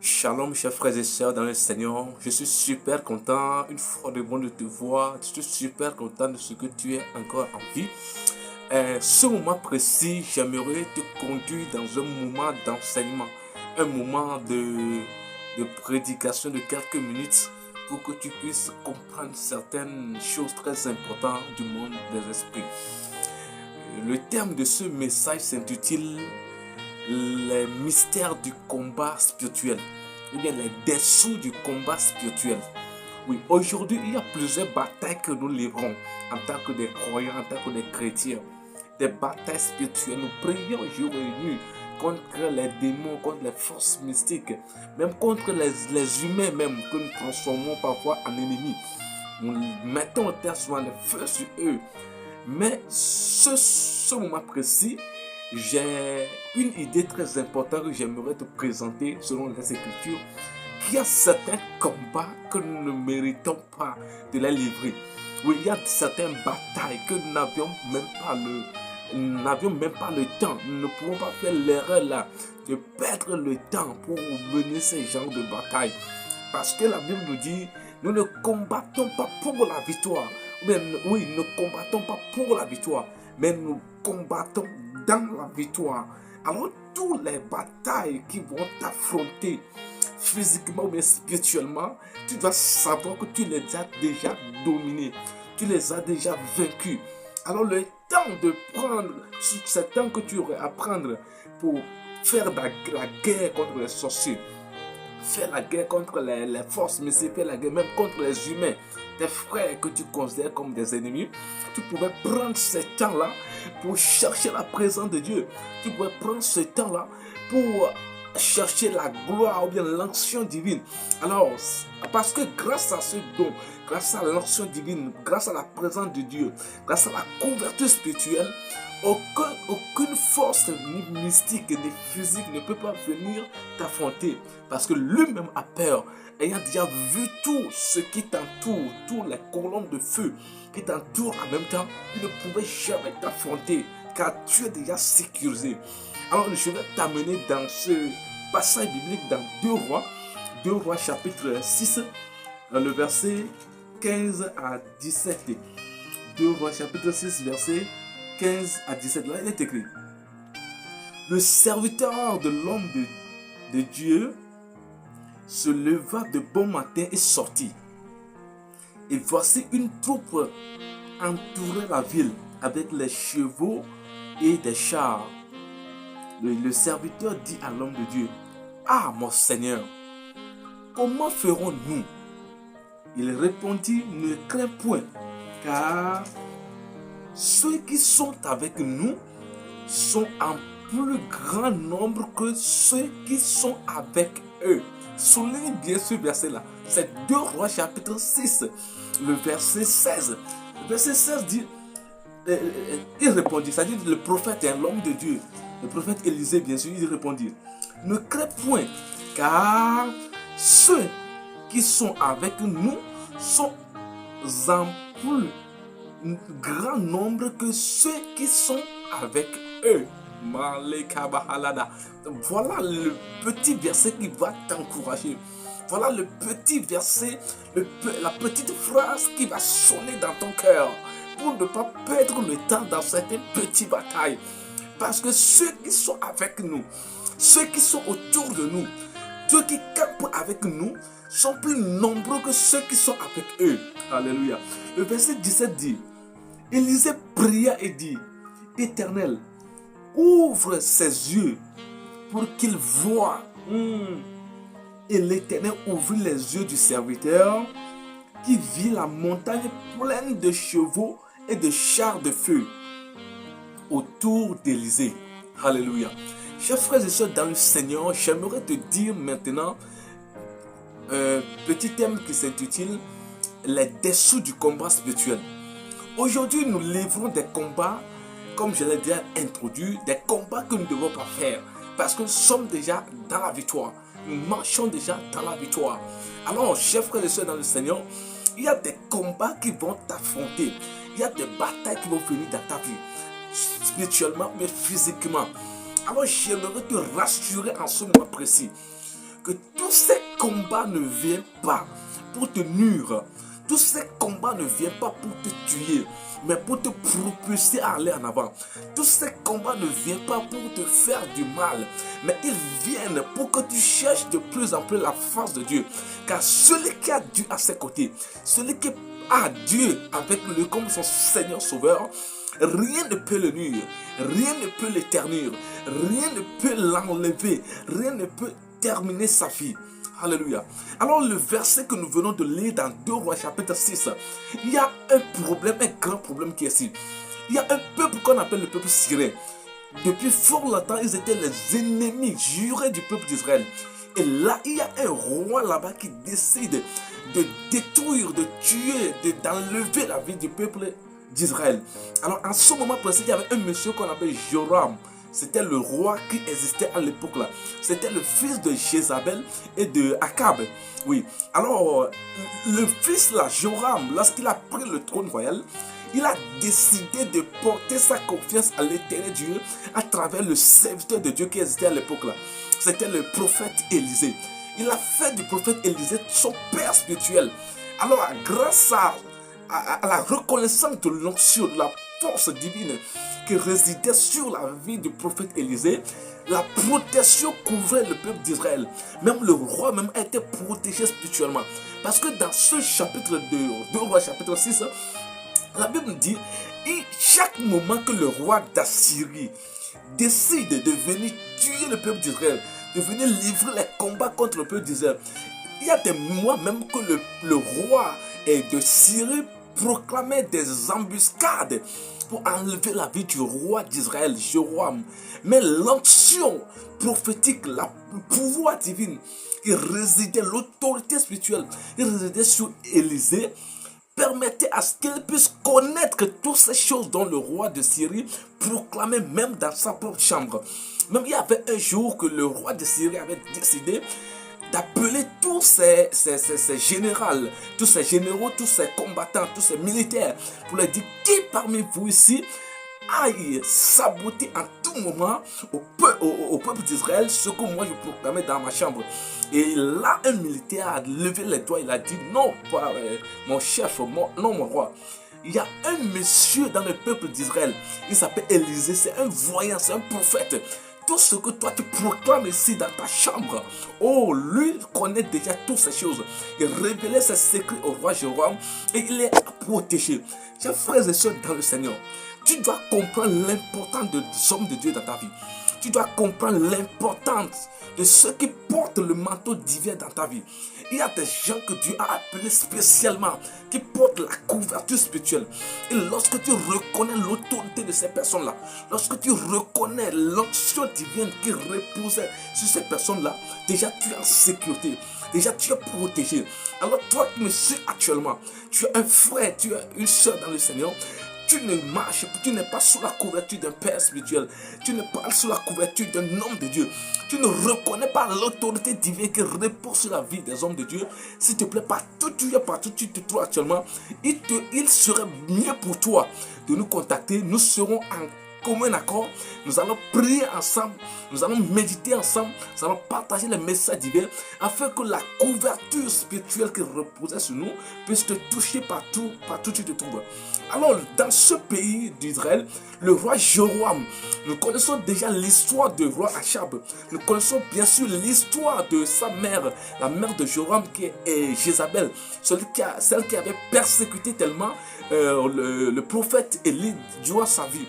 Shalom, chers frères et sœurs dans le Seigneur. Je suis super content une fois de bon de te voir. Je suis super content de ce que tu es encore en vie. Ce moment précis, j'aimerais te conduire dans un moment d'enseignement, un moment de prédication de quelques minutes pour que tu puisses comprendre certaines choses très importantes du monde des esprits. Le thème de ce message s'intitule les mystères du combat spirituel, ou bien les dessous du combat spirituel. Oui, aujourd'hui, il y a plusieurs batailles que nous livrons en tant que des croyants, en tant que des chrétiens. Des batailles spirituelles. Nous prions jour et nuit contre les démons, contre les forces mystiques, même contre les humains même que nous transformons parfois en ennemis. Nous mettons au terre souvent le feu sur eux. Mais ce moment précis, j'ai une idée très importante que j'aimerais te présenter selon les Écritures. Il y a certains combats que nous ne méritons pas de les livrer. Oui, il y a certaines batailles que nous n'avions même pas le temps. Nous ne pouvons pas faire l'erreur là de perdre le temps pour mener ces genres de batailles. Parce que la Bible nous dit, nous ne combattons pas pour la victoire. Mais oui, nous ne combattons pas pour la victoire, mais nous combattons dans la victoire. Alors, toutes les batailles qui vont t'affronter physiquement ou spirituellement, tu dois savoir que tu les as déjà dominés, tu les as déjà vaincus. Alors, le temps de prendre, ce temps que tu aurais à prendre pour faire la guerre contre les sorciers, faire la guerre contre les forces, mais c'est faire la guerre même contre les humains, tes frères que tu considères comme des ennemis. Tu pouvais prendre ce temps-là pour chercher la présence de Dieu. Tu pouvais prendre ce temps-là pour chercher la gloire ou bien l'onction divine. Alors, parce que grâce à ce don, grâce à l'onction divine, grâce à la présence de Dieu, grâce à la couverture spirituelle, aucune force ni mystique ni physique ne peut pas venir t'affronter. Parce que lui-même a peur, ayant déjà vu tout ce qui t'entoure, toutes les colonnes de feu qui t'entourent en même temps, il ne pouvait jamais t'affronter car tu es déjà sécurisé. Alors je vais t'amener dans ce passage biblique dans 2 Rois chapitre 6, dans le verset 15 à 17. 2 Rois chapitre 6, verset 15 à 17. Là, il est écrit: le serviteur de l'homme de Dieu se leva de bon matin et sortit. Et voici une troupe entourait la ville avec les chevaux et des chars. Le serviteur dit à l'homme de Dieu: ah, mon Seigneur, comment ferons-nous? Il répondit: ne crains point, car ceux qui sont avec nous sont en plus grand nombre que ceux qui sont avec eux. Souligne bien ce verset-là. C'est 2 Rois chapitre 6, le verset 16. Le verset 16 dit, il répondit, c'est-à-dire le prophète est l'homme de Dieu. Le prophète Élisée, bien sûr, il répondit: ne crains point, car ceux qui sont avec nous sont en plus grand nombre que ceux qui sont avec eux. Voilà le petit verset qui va t'encourager. Voilà le petit verset, la petite phrase qui va sonner dans ton cœur pour ne pas perdre le temps dans cette petite bataille. Parce que ceux qui sont avec nous, ceux qui sont autour de nous, ceux qui campent avec nous sont plus nombreux que ceux qui sont avec eux. Alléluia. Le verset 17 dit: Élisée pria et dit: Éternel, ouvre ses yeux pour qu'il voie. Et l'Éternel ouvrit les yeux du serviteur, qui vit la montagne pleine de chevaux et de chars de feu autour d'Élisée. Alléluia. Chers frères et sœurs dans le Seigneur, j'aimerais te dire maintenant un petit thème qui s'intitule les dessous du combat spirituel. Aujourd'hui, nous livrons des combats, comme je l'ai déjà introduit, des combats que nous ne devons pas faire parce que nous sommes déjà dans la victoire. Nous marchons déjà dans la victoire. Alors, chers frères et sœurs dans le Seigneur, il y a des combats qui vont t'affronter. Il y a des batailles qui vont venir dans ta vie, spirituellement mais physiquement. Alors, j'aimerais te rassurer en ce moment précis que tous ces combats ne viennent pas pour te nuire. Tous ces combats ne viennent pas pour te tuer, mais pour te propulser à aller en avant. Tous ces combats ne viennent pas pour te faire du mal, mais ils viennent pour que tu cherches de plus en plus la face de Dieu. Car celui qui a Dieu à ses côtés, celui qui a Dieu avec lui comme son Seigneur Sauveur, rien ne peut le nuire, rien ne peut l'éternir, rien ne peut l'enlever, rien ne peut terminer sa vie. Alléluia. Alors le verset que nous venons de lire dans 2 Rois chapitre 6, il y a un problème, un grand problème qui est ici. Il y a un peuple qu'on appelle le peuple syrien. Depuis fort longtemps, ils étaient les ennemis jurés du peuple d'Israël. Et là, il y a un roi là-bas qui décide de détruire, de tuer, d'enlever la vie du peuple d'Israël. Alors en ce moment précis, il y avait un monsieur qu'on appelle Joram. C'était le roi qui existait à l'époque là. C'était le fils de Jézabel et de Akab. Oui. Alors, le fils là, Joram, lorsqu'il a pris le trône royal, il a décidé de porter sa confiance à l'éternel Dieu à travers le serviteur de Dieu qui existait à l'époque là. C'était le prophète Élisée. Il a fait du prophète Élisée son père spirituel. Alors, grâce à la reconnaissance de l'onction, de la force divine qui résidait sur la vie du prophète Élisée, la protection couvrait le peuple d'Israël. Même le roi même a été protégé spirituellement. Parce que dans ce chapitre 2 Rois chapitre 6, la Bible dit, et chaque moment que le roi d'Assyrie décide de venir tuer le peuple d'Israël, de venir livrer les combats contre le peuple d'Israël, il y a des mois même que le roi de Syrie proclamait des embuscades pour enlever la vie du roi d'Israël, Joram. Mais l'onction prophétique, le pouvoir divin qui résidait, l'autorité spirituelle qui résidait sur Élisée, permettait à ce qu'il puisse connaître que toutes ces choses dont le roi de Syrie proclamait même dans sa propre chambre. Même il y avait un jour que le roi de Syrie avait décidé d'appeler tous ces généraux, tous ces généraux, tous ces combattants, tous ces militaires, pour leur dire qui parmi vous ici aille saboter en tout moment au peuple d'Israël ce que moi je proclamais dans ma chambre. Et là, un militaire a levé les doigts, il a dit non, pas mon chef, non mon roi. Il y a un monsieur dans le peuple d'Israël, il s'appelle Élisée, c'est un voyant, c'est un prophète. Tout ce que toi tu proclames ici dans ta chambre, oh, lui connaît déjà toutes ces choses. Il révélait ses secrets au roi Joram et il est protégé. Chers frères et sœurs dans le Seigneur, tu dois comprendre l'importance des hommes de Dieu dans ta vie. Tu dois comprendre l'importance de ceux qui portent le manteau divin dans ta vie. Il y a des gens que Dieu a appelés spécialement, qui portent la couverture spirituelle. Et lorsque tu reconnais l'autorité de ces personnes-là, lorsque tu reconnais l'onction divine qui reposait sur ces personnes-là, déjà tu es en sécurité. Déjà tu es protégé. Alors toi qui me suis actuellement, tu es un frère, tu es une soeur dans le Seigneur. Tu ne marches, tu n'es pas sous la couverture d'un père spirituel. Tu n'es pas sous la couverture d'un homme de Dieu. Tu ne reconnais pas l'autorité divine qui repose sur la vie des hommes de Dieu. S'il te plaît, partout tu te trouves actuellement, il serait mieux pour toi de nous contacter. Nous serons en commun accord. Nous allons prier ensemble. Nous allons méditer ensemble. Nous allons partager les messages divins afin que la couverture spirituelle qui reposait sur nous puisse te toucher partout où tu te trouves. Alors, dans ce pays d'Israël, le roi Joram, nous connaissons déjà l'histoire du roi Achab. Nous connaissons bien sûr l'histoire de sa mère, la mère de Joram qui est Jézabel, celle qui avait persécuté tellement le prophète Élie durant sa vie.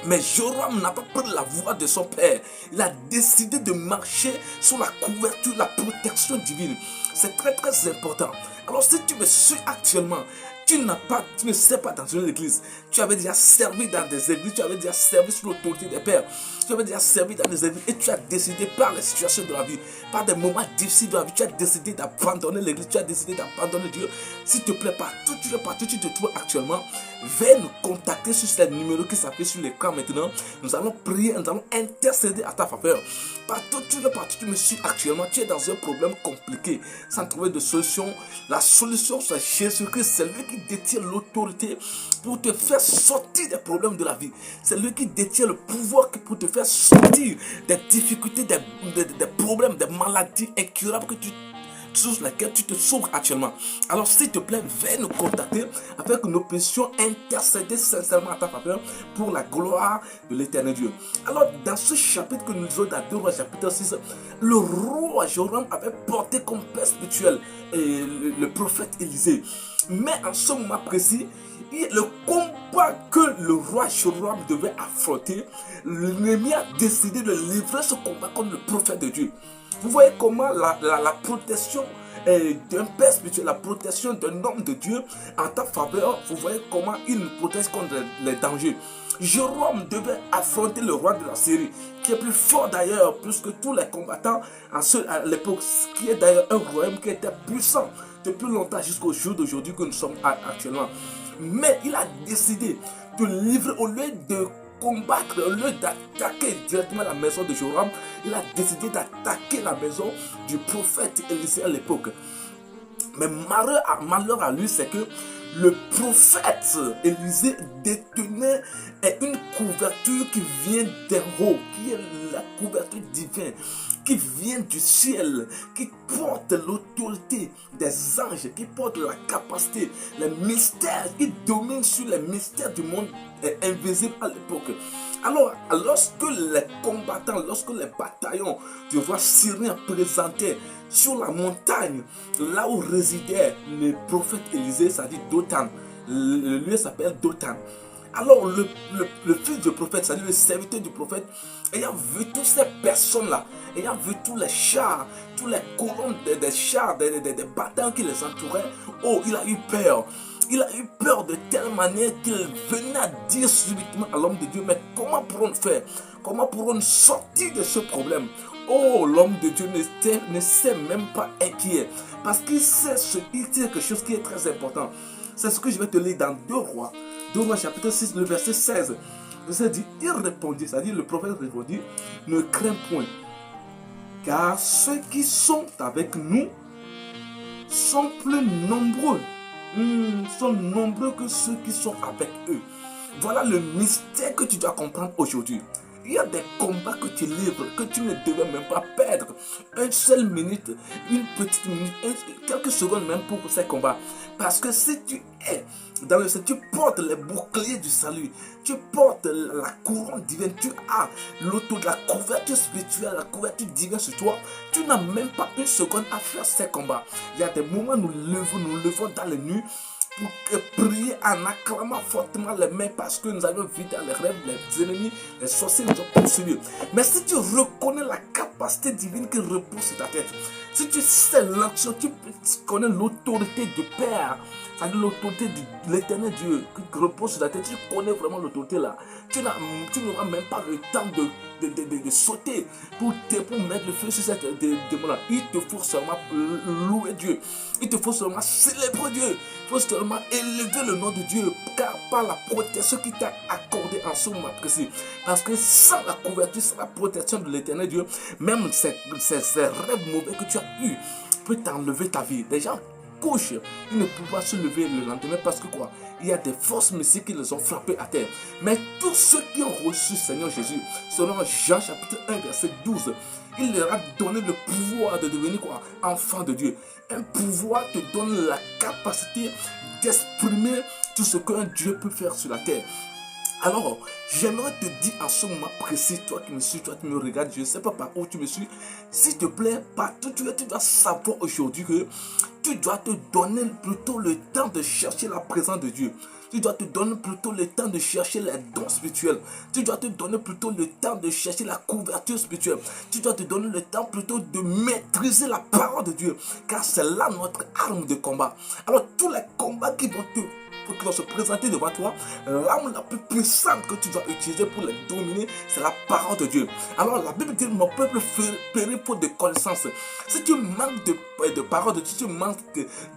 Mais Joram n'a pas pris la voie de son père. Il a décidé de marcher sous la couverture, la protection divine. C'est très très important. Alors si tu me suis actuellement, tu ne sais pas dans une église. Tu avais déjà servi dans des églises, tu avais déjà servi sous l'autorité des pères. Tu avais déjà servi dans des églises et tu as décidé par les situations de la vie, par des moments difficiles de la vie, tu as décidé d'abandonner l'église, tu as décidé d'abandonner Dieu. S'il te plaît, partout tu te trouves actuellement, viens nous contacter sur ces numéros qui s'affichent sur l'écran maintenant. Nous allons prier, nous allons intercéder à ta faveur. Partout tu me suis actuellement, tu es dans un problème compliqué, sans trouver de solution. La solution c'est Jésus-Christ, c'est lui qui qui détient l'autorité pour te faire sortir des problèmes de la vie. C'est lui qui détient le pouvoir pour te faire sortir des difficultés, des problèmes, des maladies incurables sur lesquelles tu te souffres actuellement. Alors s'il te plaît, viens nous contacter afin que nous puissions intercéder sincèrement à ta faveur pour la gloire de l'éternel Dieu. Alors dans ce chapitre que nous lisons dans 2 Rois chapitre 6, le roi Joram avait porté comme père spirituel le prophète Élisée. Mais en ce moment précis, le combat que le roi Joram devait affronter, l'ennemi a décidé de livrer ce combat contre le prophète de Dieu. Vous voyez comment la protection d'un père spirituel, la protection d'un homme de Dieu en ta faveur, vous voyez comment il nous protège contre les dangers. Joram devait affronter le roi de la Syrie, qui est plus fort d'ailleurs, plus que tous les combattants à l'époque, qui est d'ailleurs un royaume qui était puissant depuis longtemps jusqu'au jour d'aujourd'hui que nous sommes actuellement. Mais il a décidé de livrer, au lieu de combattre, au lieu d'attaquer directement la maison de Joram, il a décidé d'attaquer la maison du prophète Élisée à l'époque. Mais malheur à lui, c'est que le prophète Élisée détenait une couverture qui vient d'en haut, qui est la couverture divine, qui vient du ciel, qui porte l'autorité des anges, qui porte la capacité, les mystères, qui domine sur les mystères du monde invisible à l'époque. Alors, lorsque les combattants, lorsque les bataillons du roi syrien présentaient sur la montagne, là où résidait le prophète Élisée, c'est-à-dire Dothan, le lieu s'appelle Dothan. Alors le fils du prophète, c'est-à-dire le serviteur du prophète, ayant vu toutes ces personnes-là, ayant vu tous les chars, tous les colonnes des chars, des bataillons qui les entouraient, oh, il a eu peur. Il a eu peur de telle manière qu'il venait à dire subitement à l'homme de Dieu, mais comment pourrons-nous faire? Comment pourrons-nous sortir de ce problème? Oh, l'homme de Dieu ne s'est même pas inquiet, parce qu'il sait quelque chose qui est très important. C'est ce que je vais te lire dans 2 Rois chapitre 6, le verset 16. Je dit, il répondit, c'est-à-dire le prophète répondit, ne crains point, car ceux qui sont avec nous sont plus nombreux. Sont nombreux que ceux qui sont avec eux. Voilà le mystère que tu dois comprendre aujourd'hui. Il y a des combats que tu livres, que tu ne devais même pas perdre. Une seule minute, une petite minute, quelques secondes même pour ces combats. Parce que si tu es dans le ciel, tu portes les boucliers du salut, tu portes la couronne divine, tu as l'auto de la couverture spirituelle, la couverture divine sur toi, tu n'as même pas une seconde à faire ces combats. Il y a des moments où nous levons dans les nuits pour prier en acclamant fortement les mains, parce que nous avons vu dans les rêves les ennemis, les sorciers nous ont poursuivis. Mais si tu reconnais la capacité divine qui repose sur ta tête, si tu sais l'action, tu connais l'autorité du Père, c'est-à-dire l'autorité de l'éternel Dieu qui repose sur ta tête, tu connais vraiment l'autorité là, tu n'auras même pas le temps de sauter pour mettre le feu sur cette démon-là. Il te faut seulement louer Dieu, il te faut seulement célébrer Dieu, il faut seulement élever le nom de Dieu, car par la protection qu'il t'a accordée en ce moment précis. Parce que sans la couverture, sans la protection de l'éternel Dieu, même ces rêves mauvais que tu as eus peuvent t'enlever ta vie. Des gens couchent, ils ne peuvent pas se lever le lendemain parce que quoi? Il y a des forces mystiques qui les ont frappés à terre. Mais tous ceux qui ont reçu Seigneur Jésus, selon Jean chapitre 1 verset 12, il leur a donné le pouvoir de devenir quoi? Enfant de Dieu. Un pouvoir te donne la capacité d'exprimer tout ce qu'un Dieu peut faire sur la terre. Alors, j'aimerais te dire en ce moment précis, toi qui me suis, toi qui me regardes, je ne sais pas par où tu me suis, s'il te plaît, partout tu dois savoir aujourd'hui que tu dois te donner plutôt le temps de chercher la présence de Dieu. Tu dois te donner plutôt le temps de chercher les dons spirituels. Tu dois te donner plutôt le temps de chercher la couverture spirituelle. Tu dois te donner le temps plutôt de maîtriser la parole de Dieu. Car c'est là notre arme de combat. Alors tous les combats qui vont se présenter devant toi, l'arme la plus puissante que tu dois utiliser pour les dominer, c'est la parole de Dieu. Alors la Bible dit, mon peuple périt pour de connaissances. Si tu manques de parole de Dieu, si tu manques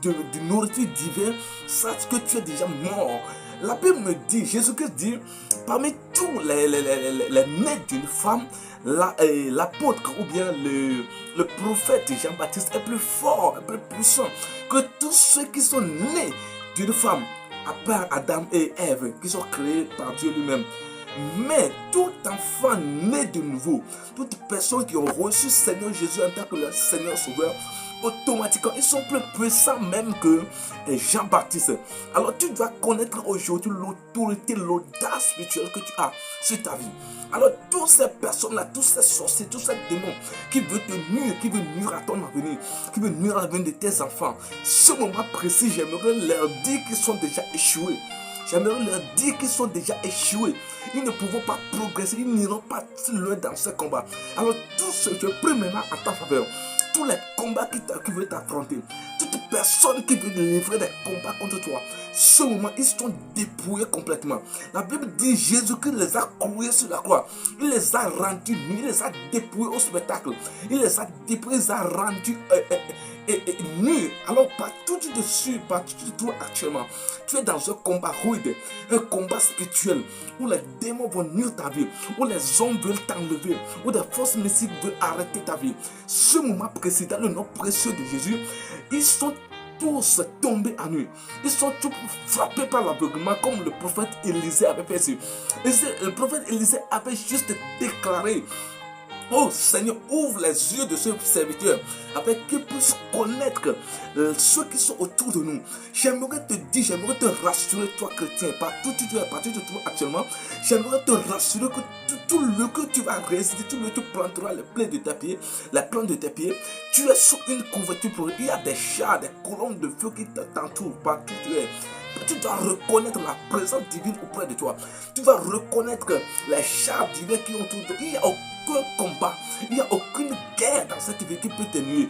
de nourriture divine, sache que tu es déjà mort. La Bible me dit, Jésus-Christ dit, parmi tous les nés d'une femme, l'apôtre ou bien le prophète Jean-Baptiste est plus fort, est plus puissant que tous ceux qui sont nés Dieu de femme, à part Adam et Ève, qui sont créés par Dieu lui-même. Mais tout enfant né de nouveau, toute personne qui ont reçu Seigneur Jésus en tant que leur Seigneur Sauveur, automatiquement, ils sont plus puissants même que Jean-Baptiste. Alors tu dois connaître aujourd'hui l'autorité, l'audace spirituelle que tu as sur ta vie. Alors toutes ces personnes-là, tous ces sorciers, tous ces démons qui veulent te nuire, qui veulent nuire à ton avenir, qui veulent nuire à l'avenir de tes enfants, ce moment précis, j'aimerais leur dire qu'ils sont déjà échoués. J'aimerais leur dire qu'ils sont déjà échoués. Ils ne pourront pas progresser. Ils n'iront pas loin dans ce combat. Alors, tout ce que je prie maintenant à ta faveur, tous les combats qui veulent t'affronter, toute personne qui veut livrer des combats contre toi, ce moment, ils sont dépouillés complètement. La Bible dit Jésus-Christ les a cloués sur la croix. Il les a rendus nus. Il les a dépouillés au spectacle. Il les a dépouillés, il les a rendus nus. Alors, partout tu te suis, partout tu te trouves actuellement, tu es dans un combat rude, un combat spirituel, où les démons vont nuire ta vie, où les hommes veulent t'enlever, où des forces mystiques veulent arrêter ta vie. Ce moment précis, dans le nom précieux de Jésus, ils sont tous tombés à nu. Ils sont tous frappés par l'aveuglement comme le prophète Élisée avait fait. Le prophète Élisée avait juste déclaré: oh Seigneur, ouvre les yeux de ce serviteur afin qu'ils puissent connaître ceux qui sont autour de nous. J'aimerais te dire, j'aimerais te rassurer, toi chrétien, partout où tu te trouves actuellement. J'aimerais te rassurer que tout le que tu vas résister, tout le que tu planteras les plaies de tes pieds, les plantes de tes pieds, tu es sous une couverture pour eux. Il y a des chars, des colonnes de feu qui t'entourent partout où tu es. Tu dois reconnaître la présence divine auprès de toi. Tu dois reconnaître les chars divins qui ont autour de toi. Il n'y a aucun combat, il n'y a aucune guerre dans cette vie qui peut te nuire.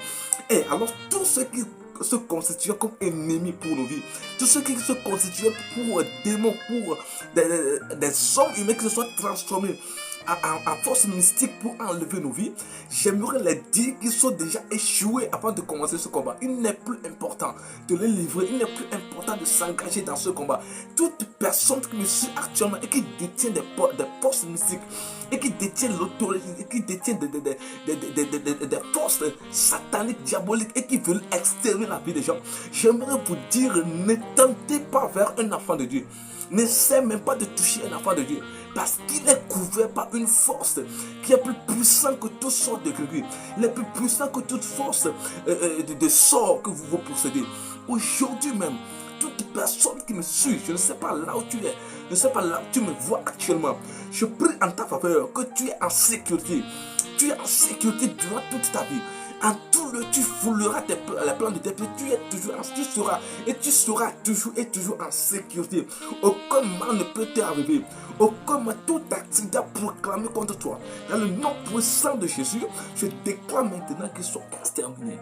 Et alors, tous ceux qui se constituent comme ennemis pour nos vies, tous ceux qui se constituent pour démons, pour des hommes humains qui se sont transformés en force mystique pour enlever nos vies, j'aimerais les dire qu'ils sont déjà échoués avant de commencer ce combat. Il n'est plus important de les livrer, il n'est plus important de s'engager dans ce combat. Toute personne qui me suit actuellement et qui détient des forces mystiques, et qui détient l'autorité, et qui détient des forces sataniques, diaboliques, et qui veulent exterminer la vie des gens, j'aimerais vous dire, ne tentez pas vers un enfant de Dieu. N'essaie même pas de toucher un enfant de Dieu, parce qu'il est couvert par une force qui est plus puissante que toute sorte de grégues. Il est plus puissant que toute force de sort que vous possédez. Aujourd'hui même, toute personne qui me suit, je ne sais pas là où tu es, je ne sais pas là où tu me vois actuellement, je prie en ta faveur que tu es en sécurité. Tu es en sécurité durant toute ta vie. En tout le tu fouleras les plans de tes pieds, tu seras toujours en sécurité. Aucun mal ne peut t'arriver. Aucun mal, tout accident proclamé contre toi. Dans le nom puissant de Jésus, je déclare maintenant qu'ils sont exterminés.